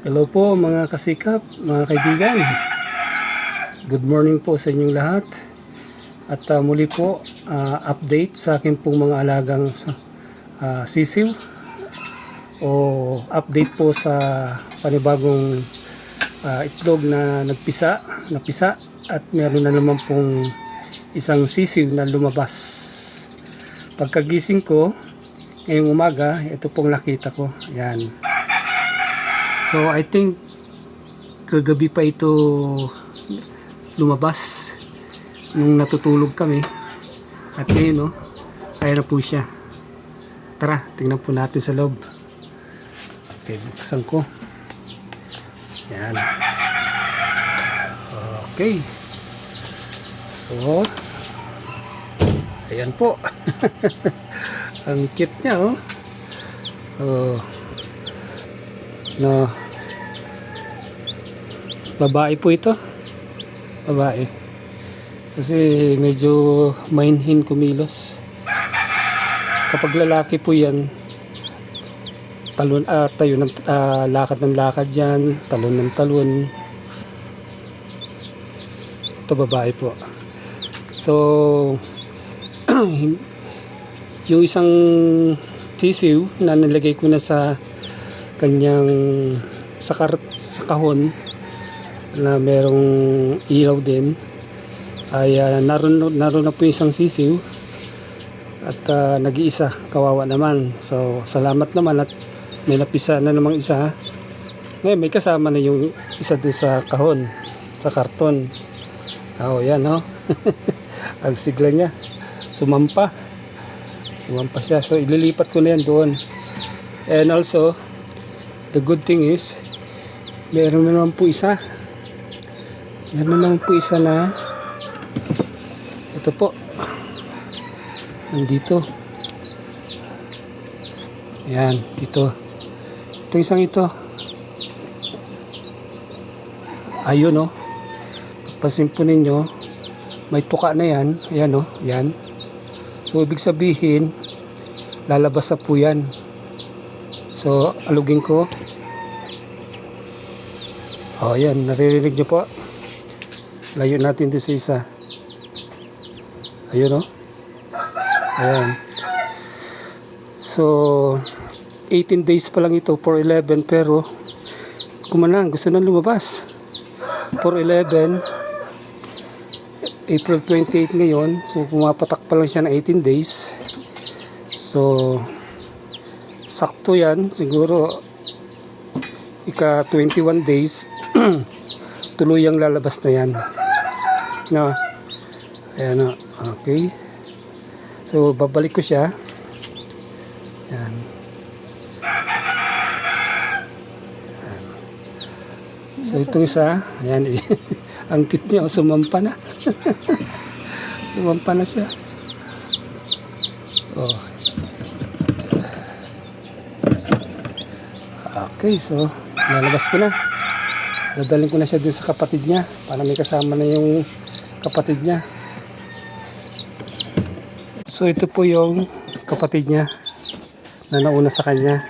Hello po mga kasikap, mga kaibigan. Good morning po sa inyong lahat. At muli po, update sa akin pong mga alagang sisiw. O update po sa panibagong itlog na napisa. At meron na naman pong isang sisiw na lumabas. Pagkagising ko, ngayong umaga, ito pong nakita ko. Ayan. So I think kagabi pa ito lumabas nung natutulog kami. At ngayon kaya na po siya. Tara, tingnan po natin sa loob. Okay, buksan ko. Yan. Okay. So ayan po. Ang cute niya no. Babae po ito. Babae. Kasi medyo mainhin kumilos. Kapag lalaki po yan, lakad ng lakad yan, talon ng talon. Ito babae po. So yung isang sisiw na nilagay ko na sa kanyang sa kahon na merong ilaw din ay naroon na po isang sisiw at nag-iisa, kawawa naman. So salamat naman at may napisa na namang isa. Ngayon may kasama na yung isa din sa kahon, sa karton. Yan ang sigla niya, sumampa siya. So ililipat ko na yan doon. And also the good thing is meron na naman po isa na ito po nandito. Ayan, dito ito isang ito. Ayun papansin po ninyo may tuka na yan. Ayan yan. So ibig sabihin lalabas na po yan. So alugin ko. Ayan, naririnig nyo po. Layo natin dito sa isa. Ayun ayan. So 18 days pa lang ito, 4/11, pero kumanang gusto nang lumabas. 4/11 April 28 ngayon. So pumapatak pa lang siya ng 18 days. So sakto yan, siguro ika 21 days tuluyang lalabas na yan. Ayan okay. So babalik ko siya. Ayan. So itong isa, ayan ang cute niya, sumampa na. Sumampa na siya. Okay, so lalabas ko na. Dadalhin ko na siya dun sa kapatid niya para may kasama na yung kapatid niya. So ito po yung kapatid niya na nauna sa kanya.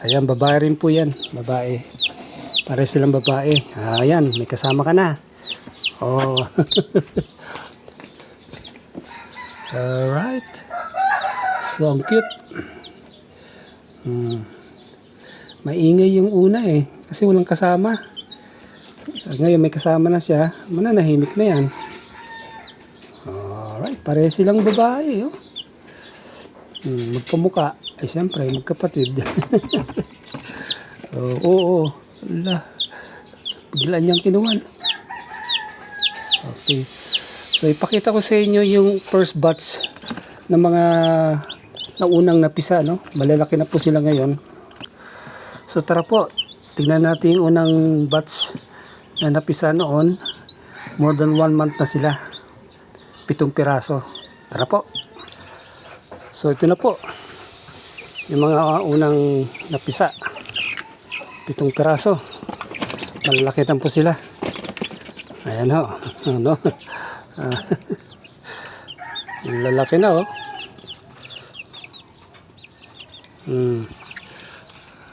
Ayan, babae rin po yan. Babae. Pare silang babae. Ayan, may kasama ka na. Alright. So ang cute. Maingay yung una kasi walang kasama. Ngayon may kasama na siya, mananahimik na yan. Alright, pare silang babae magkamuka. Ay siyempre, magkapatid. Biglaan niyang kinuhan. Okay. So ipakita ko sa inyo yung first batch ng mga naunang napisa, malalaki na po sila ngayon. So tara po, tignan natin yung unang batch na napisa noon. More than 1 month na sila. 7 piraso. Tara po. So ito na po yung mga unang napisa. 7 piraso. Malalaki na po sila. Ayan lalaki na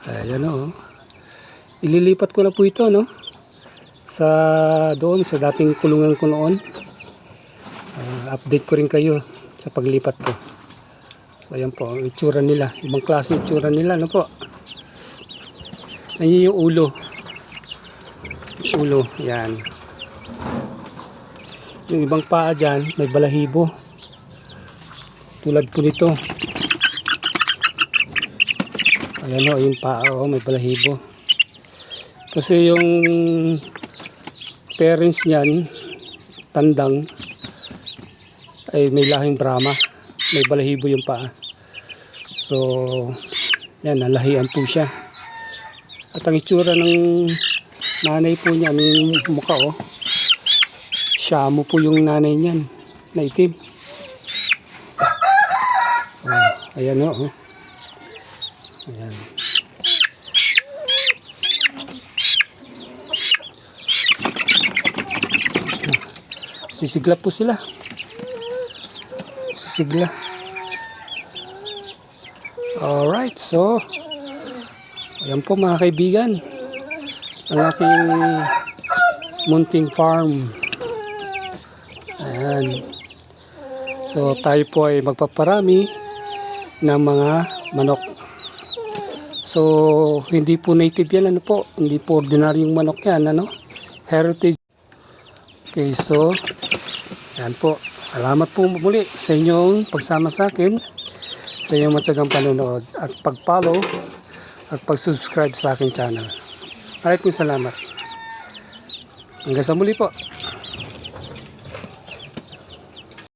Ayan ililipat ko na po ito, no? Sa doon, sa dating kulungan ko noon. Update ko rin kayo sa paglipat ko. So, ayan po, ang itsura nila. Ibang klase itsura nila, no po? Ayan yung ulo. Yung ulo, yan. Yung ibang paa dyan, may balahibo. Tulad po nito. Ayan o, yung paa o, may balahibo. Kasi yung parents niyan, tandang, ay may lahing Brahma. May balahibo yung paa. So, yan, nalahian po siya. At ang itsura ng nanay po niya, yung mukha o, Shamu po yung nanay niyan, na itim. Ayan o. Ayan. Sisigla po sila. Sisigla. Alright, so ayan po mga kaibigan, ang aking munting farm. Ayan. So tayo po ay magpaparami ng mga manok. So hindi po native yan, ano po, hindi po ordinaryong manok yan, ano, heritage. Okay, so ayan po, salamat po muli sa inyong pagsama sa akin, sa inyong matyagang panonood at pag-follow at pag-subscribe sa aking channel. Maraming po salamat. Hanggang sa muli po.